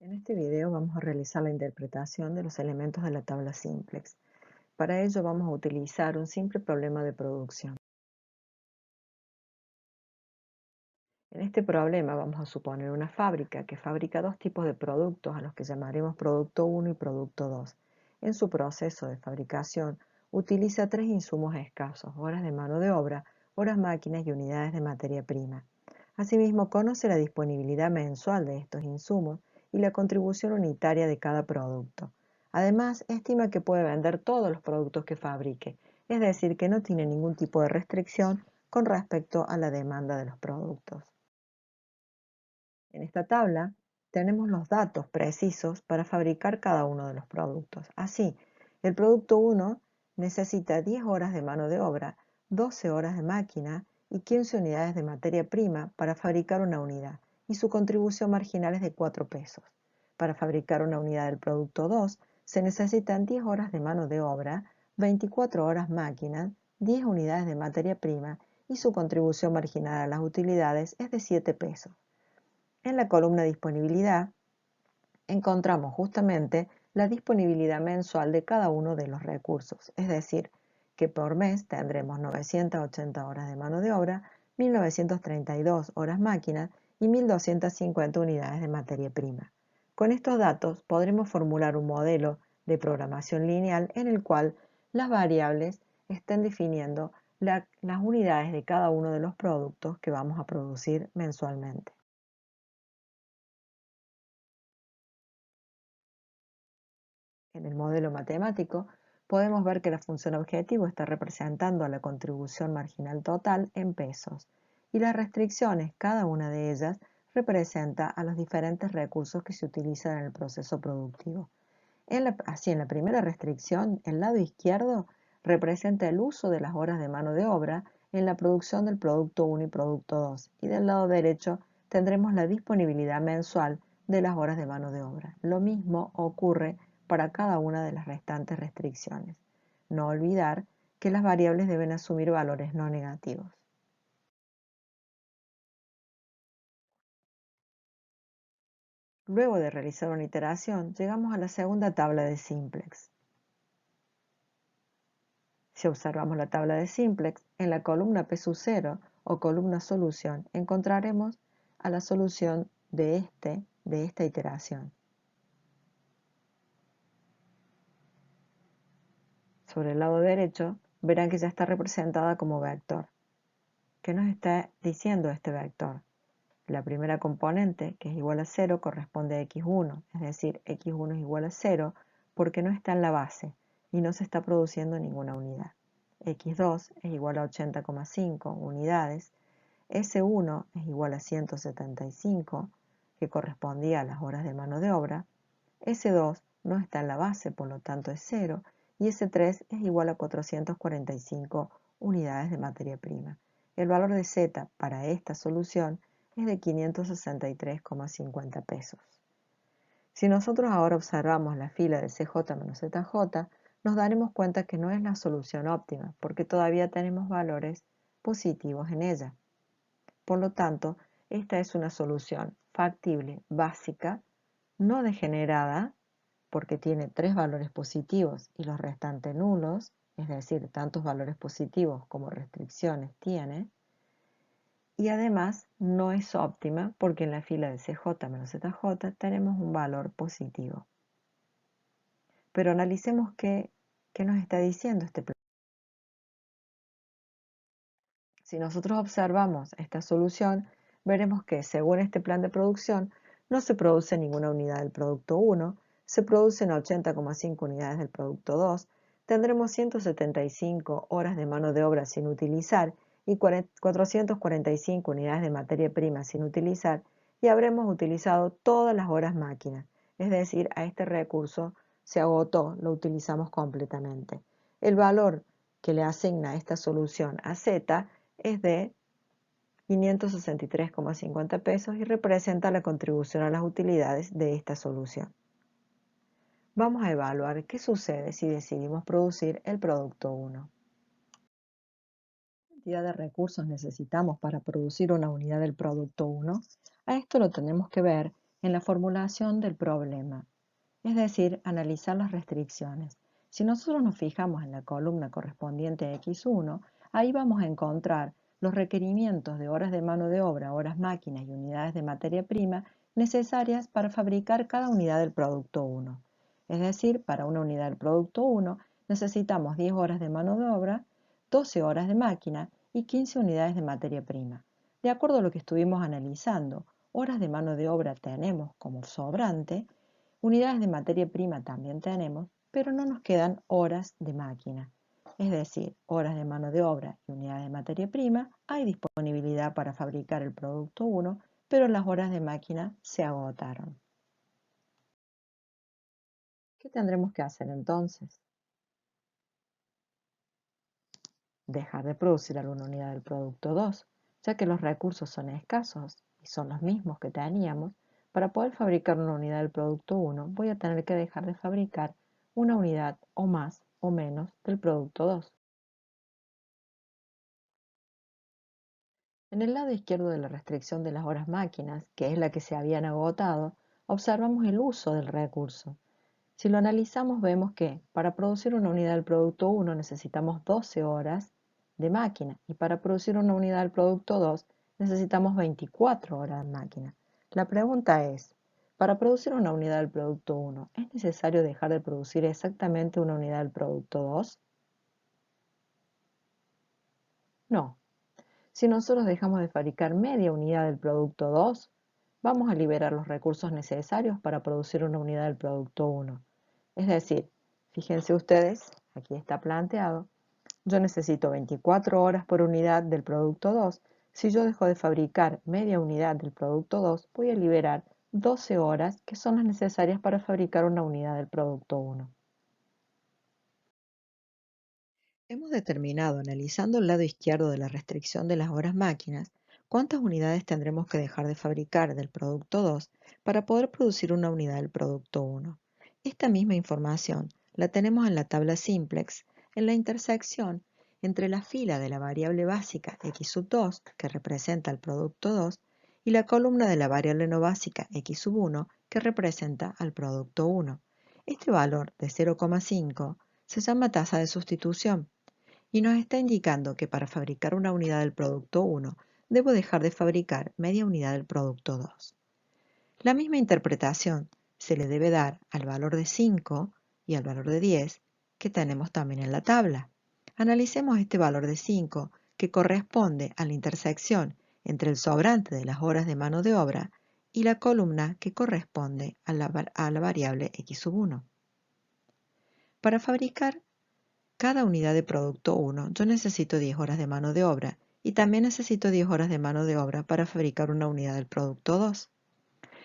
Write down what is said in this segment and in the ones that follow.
En este video vamos a realizar la interpretación de los elementos de la tabla simplex. Para ello vamos a utilizar un simple problema de producción. En este problema vamos a suponer una fábrica que fabrica dos tipos de productos a los que llamaremos producto 1 y producto 2. En su proceso de fabricación utiliza tres insumos escasos: horas de mano de obra, horas máquinas y unidades de materia prima. Asimismo, conoce la disponibilidad mensual de estos insumos y la contribución unitaria de cada producto. Además, estima que puede vender todos los productos que fabrique, es decir, que no tiene ningún tipo de restricción con respecto a la demanda de los productos. En esta tabla tenemos los datos precisos para fabricar cada uno de los productos. Así, el producto 1 necesita 10 horas de mano de obra, 12 horas de máquina y 15 unidades de materia prima para fabricar una unidad, y su contribución marginal es de 4 pesos. Para fabricar una unidad del producto 2 se necesitan 10 horas de mano de obra, 24 horas máquina, 10 unidades de materia prima y su contribución marginal a las utilidades es de 7 pesos. En la columna disponibilidad encontramos justamente la disponibilidad mensual de cada uno de los recursos, es decir, que por mes tendremos 980 horas de mano de obra, 1932 horas máquina y 1250 unidades de materia prima. Con estos datos podremos formular un modelo de programación lineal en el cual las variables estén definiendo las unidades de cada uno de los productos que vamos a producir mensualmente. En el modelo matemático, podemos ver que la función objetivo está representando a la contribución marginal total en pesos y las restricciones, cada una de ellas, representa a los diferentes recursos que se utilizan en el proceso productivo. Así, en la primera restricción, el lado izquierdo representa el uso de las horas de mano de obra en la producción del producto 1 y producto 2, y del lado derecho tendremos la disponibilidad mensual de las horas de mano de obra. Lo mismo ocurre para cada una de las restantes restricciones. No olvidar que las variables deben asumir valores no negativos. Luego de realizar una iteración, llegamos a la segunda tabla de simplex. Si observamos la tabla de simplex, en la columna P sub 0 o columna solución encontraremos a la solución de esta iteración. Sobre el lado derecho verán que ya está representada como vector. ¿Qué nos está diciendo este vector? La primera componente, que es igual a 0, corresponde a x1, es decir, x1 es igual a 0 porque no está en la base y no se está produciendo ninguna unidad. X2 es igual a 80,5 unidades, S1 es igual a 175, que correspondía a las horas de mano de obra, S2 no está en la base, por lo tanto es 0, y S3 es igual a 445 unidades de materia prima. El valor de Z para esta solución es de 563,50 pesos. Si nosotros ahora observamos la fila de CJ menos ZJ, nos daremos cuenta que no es la solución óptima, porque todavía tenemos valores positivos en ella. Por lo tanto, esta es una solución factible, básica, no degenerada, porque tiene tres valores positivos y los restantes nulos, es decir, tantos valores positivos como restricciones tiene, y además no es óptima porque en la fila de CJ menos ZJ tenemos un valor positivo. Pero analicemos qué nos está diciendo este plan. Si nosotros observamos esta solución, veremos que según este plan de producción no se produce ninguna unidad del producto 1, se producen 80,5 unidades del producto 2, tendremos 175 horas de mano de obra sin utilizar y 445 unidades de materia prima sin utilizar, y habremos utilizado todas las horas máquina, es decir, a este recurso se agotó, lo utilizamos completamente. El valor que le asigna esta solución a Z es de 563,50 pesos y representa la contribución a las utilidades de esta solución. Vamos a evaluar qué sucede si decidimos producir el producto 1. ¿Qué cantidad de recursos necesitamos para producir una unidad del producto 1? A esto lo tenemos que ver en la formulación del problema, es decir, analizar las restricciones. Si nosotros nos fijamos en la columna correspondiente a X1, ahí vamos a encontrar los requerimientos de horas de mano de obra, horas máquinas y unidades de materia prima necesarias para fabricar cada unidad del producto 1. Es decir, para una unidad del producto 1 necesitamos 10 horas de mano de obra, 12 horas de máquina y 15 unidades de materia prima. De acuerdo a lo que estuvimos analizando, horas de mano de obra tenemos como sobrante, unidades de materia prima también tenemos, pero no nos quedan horas de máquina. Es decir, horas de mano de obra y unidades de materia prima, hay disponibilidad para fabricar el producto 1, pero las horas de máquina se agotaron. ¿Qué tendremos que hacer entonces? Dejar de producir alguna unidad del producto 2, ya que los recursos son escasos y son los mismos que teníamos. Para poder fabricar una unidad del producto 1, voy a tener que dejar de fabricar una unidad o más o menos del producto 2. En el lado izquierdo de la restricción de las horas máquinas, que es la que se habían agotado, observamos el uso del recurso. Si lo analizamos, vemos que para producir una unidad del producto 1 necesitamos 12 horas de máquina y para producir una unidad del producto 2 necesitamos 24 horas de máquina. La pregunta es, para producir una unidad del producto 1, ¿es necesario dejar de producir exactamente una unidad del producto 2? No. Si nosotros dejamos de fabricar media unidad del producto 2, vamos a liberar los recursos necesarios para producir una unidad del producto 1. Es decir, fíjense ustedes, aquí está planteado, yo necesito 24 horas por unidad del producto 2. Si yo dejo de fabricar media unidad del producto 2, voy a liberar 12 horas que son las necesarias para fabricar una unidad del producto 1. Hemos determinado, analizando el lado izquierdo de la restricción de las horas máquinas, cuántas unidades tendremos que dejar de fabricar del producto 2 para poder producir una unidad del producto 1. Esta misma información la tenemos en la tabla simplex, en la intersección entre la fila de la variable básica x2, que representa el producto 2, y la columna de la variable no básica x1, que representa al producto 1. Este valor de 0,5 se llama tasa de sustitución y nos está indicando que para fabricar una unidad del producto 1 debo dejar de fabricar media unidad del producto 2. La misma interpretación se le debe dar al valor de 5 y al valor de 10 que tenemos también en la tabla. Analicemos este valor de 5 que corresponde a la intersección entre el sobrante de las horas de mano de obra y la columna que corresponde a la variable x1. Para fabricar cada unidad de producto 1, yo necesito 10 horas de mano de obra y también necesito 10 horas de mano de obra para fabricar una unidad del producto 2.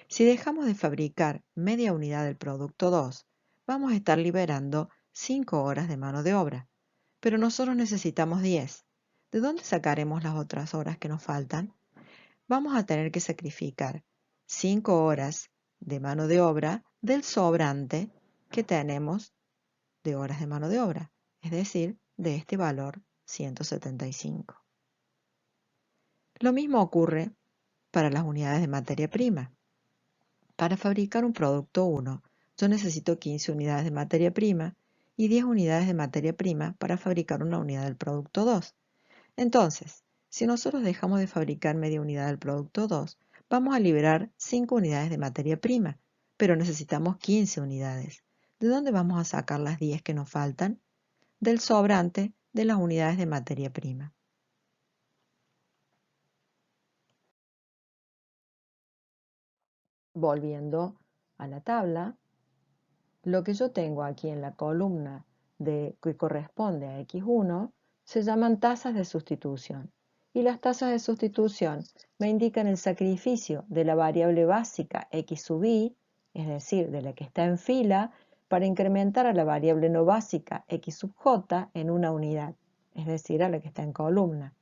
Si dejamos de fabricar media unidad del producto 2, vamos a estar liberando 5 horas de mano de obra, pero nosotros necesitamos 10. ¿De dónde sacaremos las otras horas que nos faltan? Vamos a tener que sacrificar 5 horas de mano de obra del sobrante que tenemos de horas de mano de obra, es decir, de este valor 175. Lo mismo ocurre para las unidades de materia prima. Para fabricar un producto 1, yo necesito 15 unidades de materia prima y 10 unidades de materia prima para fabricar una unidad del producto 2. Entonces, si nosotros dejamos de fabricar media unidad del producto 2, vamos a liberar 5 unidades de materia prima, pero necesitamos 15 unidades. ¿De dónde vamos a sacar las 10 que nos faltan? Del sobrante de las unidades de materia prima. Volviendo a la tabla, lo que yo tengo aquí en la columna que corresponde a X1 se llaman tasas de sustitución. Y las tasas de sustitución me indican el sacrificio de la variable básica X sub i, es decir, de la que está en fila, para incrementar a la variable no básica X sub j en una unidad, es decir, a la que está en columna.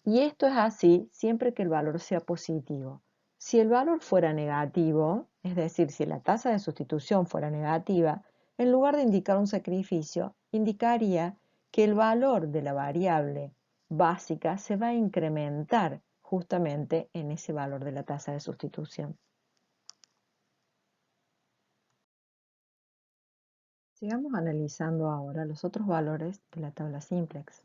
Y esto es así siempre que el valor sea positivo. Si el valor fuera negativo, es decir, si la tasa de sustitución fuera negativa, en lugar de indicar un sacrificio, indicaría que el valor de la variable básica se va a incrementar justamente en ese valor de la tasa de sustitución. Sigamos analizando ahora los otros valores de la tabla simplex.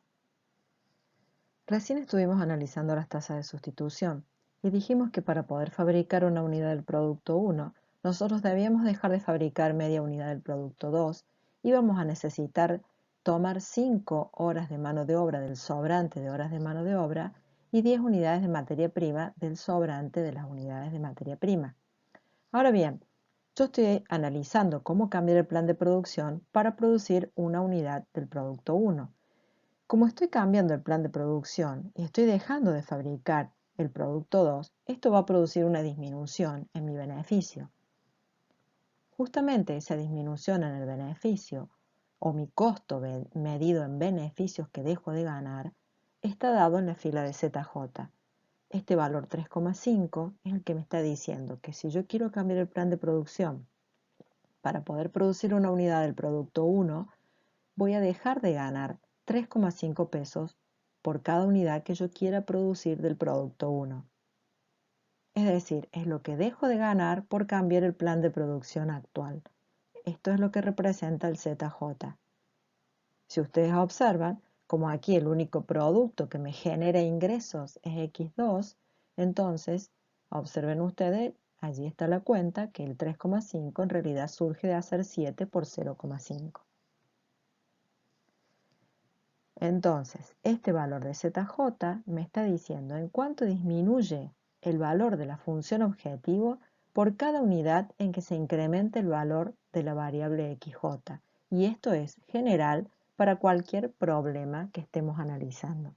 Recién estuvimos analizando las tasas de sustitución y dijimos que para poder fabricar una unidad del producto 1, nosotros debíamos dejar de fabricar media unidad del producto 2 y vamos a necesitar tomar 5 horas de mano de obra del sobrante de horas de mano de obra y 10 unidades de materia prima del sobrante de las unidades de materia prima. Ahora bien, yo estoy analizando cómo cambiar el plan de producción para producir una unidad del producto 1. Como estoy cambiando el plan de producción y estoy dejando de fabricar el producto 2, esto va a producir una disminución en mi beneficio. Justamente esa disminución en el beneficio o mi costo medido en beneficios que dejo de ganar está dado en la fila de ZJ. Este valor 3,5 es el que me está diciendo que si yo quiero cambiar el plan de producción para poder producir una unidad del producto 1, voy a dejar de ganar 3,5 pesos por cada unidad que yo quiera producir del producto 1. Es decir, es lo que dejo de ganar por cambiar el plan de producción actual. Esto es lo que representa el ZJ. Si ustedes observan, como aquí el único producto que me genera ingresos es X2, entonces, observen ustedes, allí está la cuenta que el 3,5 en realidad surge de hacer 7 por 0,5. Entonces, este valor de ZJ me está diciendo en cuánto disminuye el valor de la función objetivo por cada unidad en que se incremente el valor de la variable XJ. Y esto es general para cualquier problema que estemos analizando.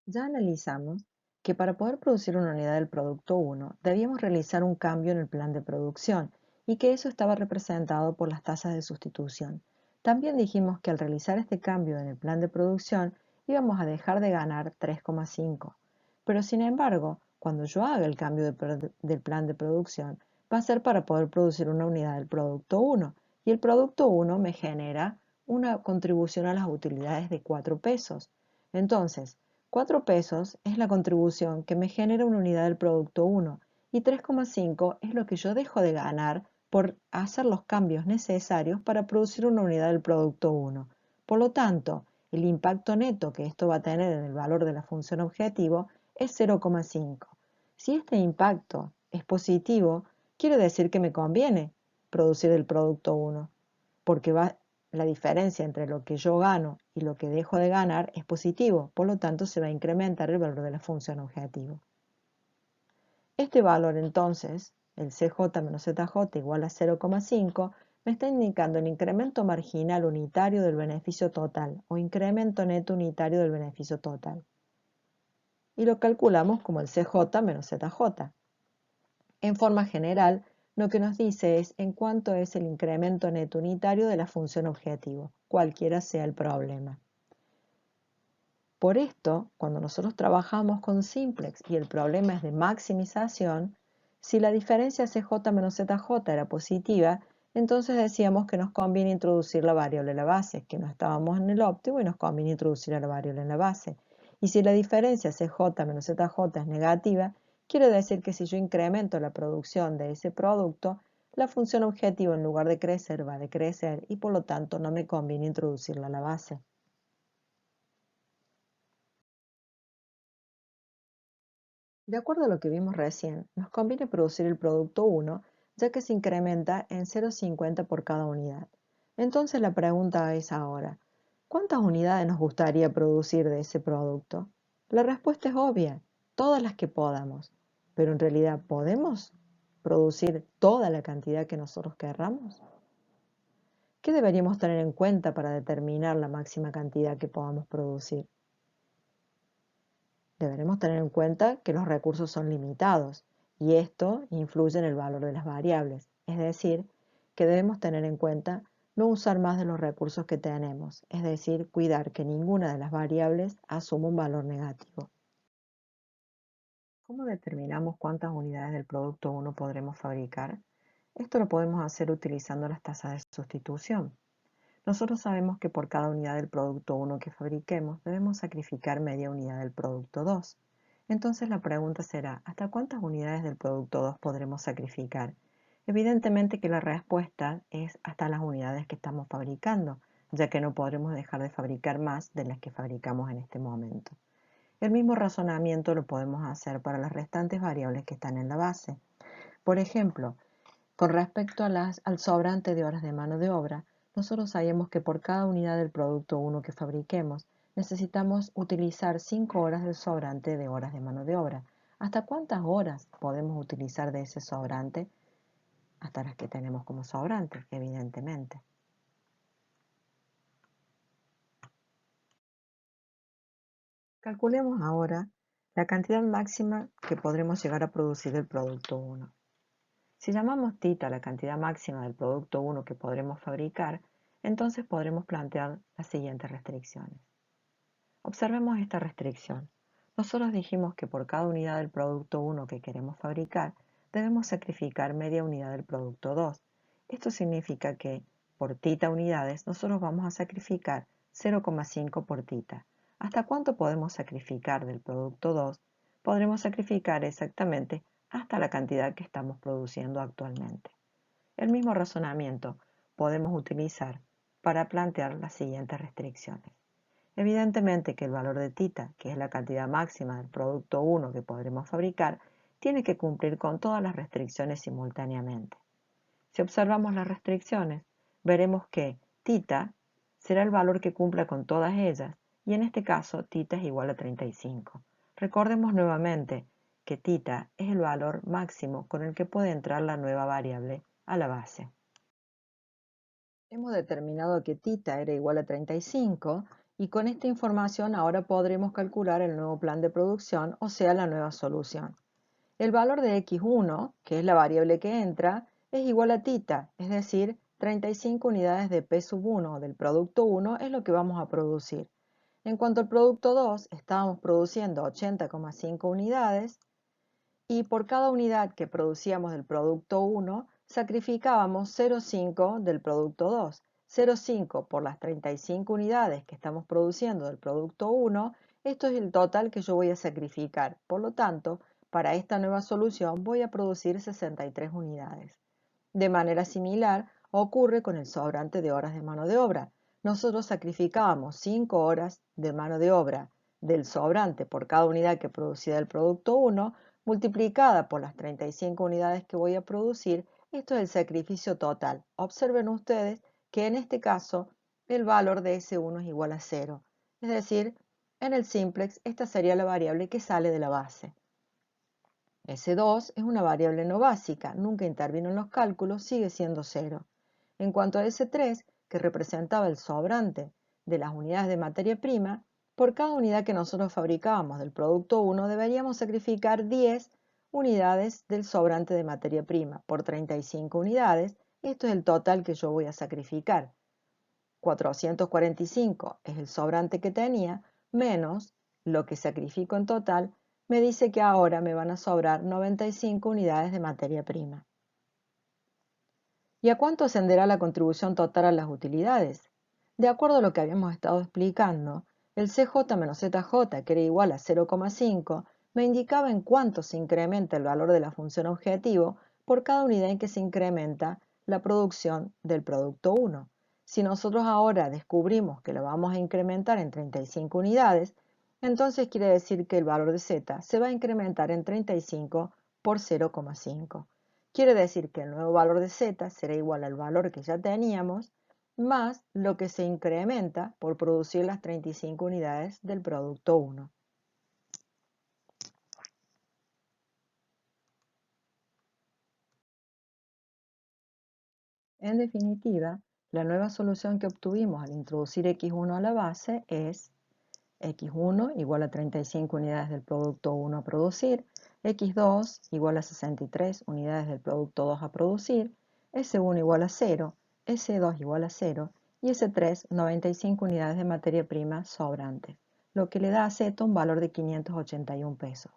Ya analizamos que para poder producir una unidad del producto 1 debíamos realizar un cambio en el plan de producción y que eso estaba representado por las tasas de sustitución. También dijimos que al realizar este cambio en el plan de producción íbamos a dejar de ganar 3,5. Pero sin embargo, cuando yo haga el cambio del plan de producción, va a ser para poder producir una unidad del producto 1 y el producto 1 me genera una contribución a las utilidades de 4 pesos. Entonces, 4 pesos es la contribución que me genera una unidad del producto 1 y 3,5 es lo que yo dejo de ganar por hacer los cambios necesarios para producir una unidad del producto 1. Por lo tanto, el impacto neto que esto va a tener en el valor de la función objetivo es 0,5. Si este impacto es positivo, quiere decir que me conviene producir el producto 1, porque la diferencia entre lo que yo gano y lo que dejo de ganar es positivo, por lo tanto se va a incrementar el valor de la función objetivo. Este valor entonces, el CJ menos ZJ igual a 0,5, me está indicando el incremento marginal unitario del beneficio total o incremento neto unitario del beneficio total. Y lo calculamos como el CJ menos ZJ. En forma general, lo que nos dice es en cuánto es el incremento neto unitario de la función objetivo, cualquiera sea el problema. Por esto, cuando nosotros trabajamos con simplex y el problema es de maximización, si la diferencia CJ menos ZJ era positiva, entonces decíamos que nos conviene introducir la variable en la base, que no estábamos en el óptimo y nos conviene introducir a la variable en la base. Y si la diferencia CJ menos ZJ es negativa, quiere decir que si yo incremento la producción de ese producto, la función objetivo en lugar de crecer va a decrecer y por lo tanto no me conviene introducirla a la base. De acuerdo a lo que vimos recién, nos conviene producir el producto 1, ya que se incrementa en 0,50 por cada unidad. Entonces la pregunta es ahora, ¿cuántas unidades nos gustaría producir de ese producto? La respuesta es obvia, todas las que podamos. Pero en realidad, ¿podemos producir toda la cantidad que nosotros querramos? ¿Qué deberíamos tener en cuenta para determinar la máxima cantidad que podamos producir? Deberemos tener en cuenta que los recursos son limitados y esto influye en el valor de las variables, es decir, que debemos tener en cuenta no usar más de los recursos que tenemos, es decir, cuidar que ninguna de las variables asuma un valor negativo. ¿Cómo determinamos cuántas unidades del producto 1 podremos fabricar? Esto lo podemos hacer utilizando las tasas de sustitución. Nosotros sabemos que por cada unidad del producto 1 que fabriquemos debemos sacrificar media unidad del producto 2. Entonces la pregunta será, ¿hasta cuántas unidades del producto 2 podremos sacrificar? Evidentemente que la respuesta es hasta las unidades que estamos fabricando, ya que no podremos dejar de fabricar más de las que fabricamos en este momento. El mismo razonamiento lo podemos hacer para las restantes variables que están en la base. Por ejemplo, con respecto al sobrante de horas de mano de obra, nosotros sabemos que por cada unidad del producto 1 que fabriquemos, necesitamos utilizar 5 horas del sobrante de horas de mano de obra. ¿Hasta cuántas horas podemos utilizar de ese sobrante? Hasta las que tenemos como sobrante, evidentemente. Calculemos ahora la cantidad máxima que podremos llegar a producir del producto 1. Si llamamos tita la cantidad máxima del producto 1 que podremos fabricar, entonces podremos plantear las siguientes restricciones. Observemos esta restricción. Nosotros dijimos que por cada unidad del producto 1 que queremos fabricar, debemos sacrificar media unidad del producto 2. Esto significa que por tita unidades nosotros vamos a sacrificar 0,5 por tita. ¿Hasta cuánto podemos sacrificar del producto 2? Podremos sacrificar exactamente hasta la cantidad que estamos produciendo actualmente. El mismo razonamiento podemos utilizar para plantear las siguientes restricciones. Evidentemente que el valor de tita, que es la cantidad máxima del producto 1 que podremos fabricar, tiene que cumplir con todas las restricciones simultáneamente. Si observamos las restricciones, veremos que tita será el valor que cumpla con todas ellas, y en este caso tita es igual a 35. Recordemos nuevamente que tita es el valor máximo con el que puede entrar la nueva variable a la base. Hemos determinado que tita era igual a 35 y con esta información ahora podremos calcular el nuevo plan de producción, o sea, la nueva solución. El valor de x1, que es la variable que entra, es igual a tita, es decir, 35 unidades de P1 del producto 1 es lo que vamos a producir. En cuanto al producto 2, estábamos produciendo 80,5 unidades y por cada unidad que producíamos del producto 1, sacrificábamos 0,5 del producto 2. 0,5 por las 35 unidades que estamos produciendo del producto 1, esto es el total que yo voy a sacrificar. Por lo tanto, para esta nueva solución voy a producir 63 unidades. De manera similar, ocurre con el sobrante de horas de mano de obra. Nosotros sacrificábamos 5 horas de mano de obra del sobrante por cada unidad que producía el producto 1, multiplicada por las 35 unidades que voy a producir. Esto es el sacrificio total. Observen ustedes que en este caso el valor de S1 es igual a 0. Es decir, en el simplex esta sería la variable que sale de la base. S2 es una variable no básica, nunca intervino en los cálculos, sigue siendo 0. En cuanto a S3, que representaba el sobrante de las unidades de materia prima, por cada unidad que nosotros fabricábamos del producto 1 deberíamos sacrificar 10 unidades del sobrante de materia prima. Por 35 unidades, esto es el total que yo voy a sacrificar. 445 es el sobrante que tenía, menos lo que sacrifico en total, me dice que ahora me van a sobrar 95 unidades de materia prima. ¿Y a cuánto ascenderá la contribución total a las utilidades? De acuerdo a lo que habíamos estado explicando, el CJ menos ZJ, que era igual a 0,5, me indicaba en cuánto se incrementa el valor de la función objetivo por cada unidad en que se incrementa la producción del producto 1. Si nosotros ahora descubrimos que lo vamos a incrementar en 35 unidades, entonces quiere decir que el valor de Z se va a incrementar en 35 por 0,5. Quiere decir que el nuevo valor de Z será igual al valor que ya teníamos, más lo que se incrementa por producir las 35 unidades del producto 1. En definitiva, la nueva solución que obtuvimos al introducir x1 a la base es x1 igual a 35 unidades del producto 1 a producir, x2 igual a 63 unidades del producto 2 a producir, S1 igual a 0, S2 igual a 0 y S3 95 unidades de materia prima sobrantes, lo que le da a Z un valor de 581 pesos.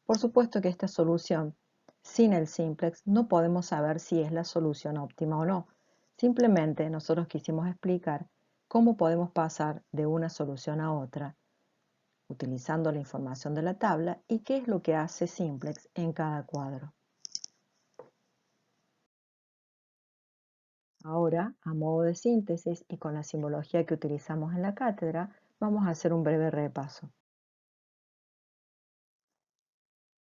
Por supuesto que esta solución, sin el simplex, no podemos saber si es la solución óptima o no. Simplemente nosotros quisimos explicar cómo podemos pasar de una solución a otra utilizando la información de la tabla y qué es lo que hace simplex en cada cuadro. Ahora, a modo de síntesis y con la simbología que utilizamos en la cátedra, vamos a hacer un breve repaso.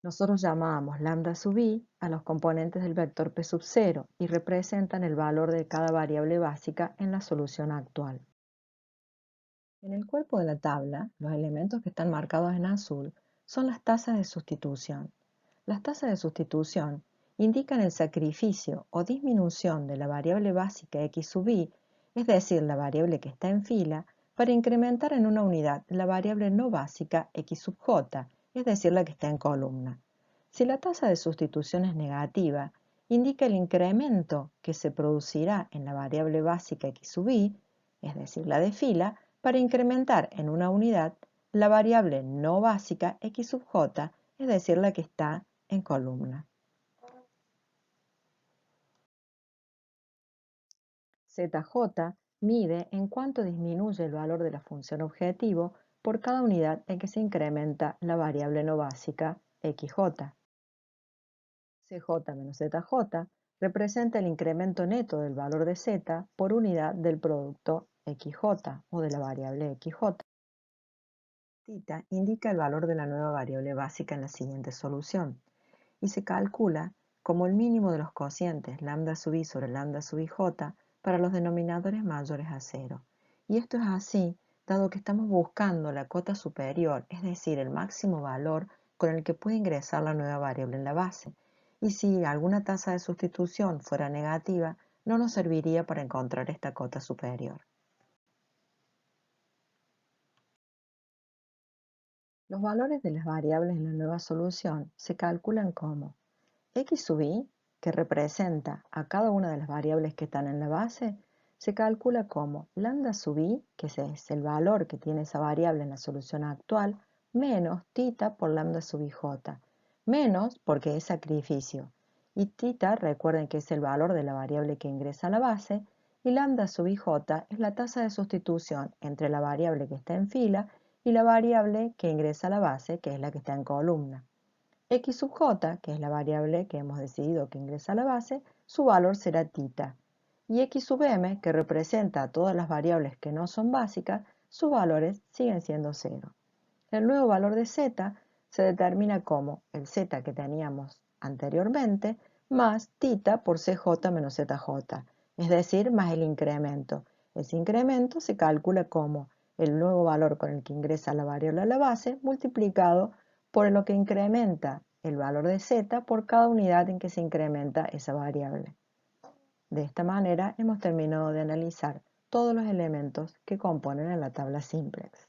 Nosotros llamábamos lambda sub i a los componentes del vector p sub 0 y representan el valor de cada variable básica en la solución actual. En el cuerpo de la tabla, los elementos que están marcados en azul son las tasas de sustitución. Las tasas de sustitución indican el sacrificio o disminución de la variable básica x sub i, es decir, la variable que está en fila, para incrementar en una unidad la variable no básica x sub j, es decir, la que está en columna. Si la tasa de sustitución es negativa, indica el incremento que se producirá en la variable básica x sub i, es decir, la de fila, para incrementar en una unidad la variable no básica x sub j, es decir, la que está en columna. ZJ mide en cuánto disminuye el valor de la función objetivo por cada unidad en que se incrementa la variable no básica XJ. CJ menos ZJ representa el incremento neto del valor de Z por unidad del producto XJ o de la variable XJ. Θ indica el valor de la nueva variable básica en la siguiente solución y se calcula como el mínimo de los cocientes lambda sub i sobre lambda sub ij para los denominadores mayores a 0. Y esto es así dado que estamos buscando la cota superior, es decir, el máximo valor con el que puede ingresar la nueva variable en la base. Y si alguna tasa de sustitución fuera negativa, no nos serviría para encontrar esta cota superior. Los valores de las variables en la nueva solución se calculan como x sub i, que representa a cada una de las variables que están en la base, se calcula como lambda sub i, que es el valor que tiene esa variable en la solución actual, menos θ por lambda sub ij, menos porque es sacrificio, y θ recuerden que es el valor de la variable que ingresa a la base, y lambda sub ij es la tasa de sustitución entre la variable que está en fila y la variable que ingresa a la base, que es la que está en columna. X sub j, que es la variable que hemos decidido que ingresa a la base, su valor será θ. Y x sub m, que representa a todas las variables que no son básicas, sus valores siguen siendo 0. El nuevo valor de z se determina como el z que teníamos anteriormente más θ por cj menos zj, es decir, más el incremento. Ese incremento se calcula como el nuevo valor con el que ingresa la variable a la base multiplicado por lo que incrementa el valor de z por cada unidad en que se incrementa esa variable. De esta manera hemos terminado de analizar todos los elementos que componen la tabla simplex.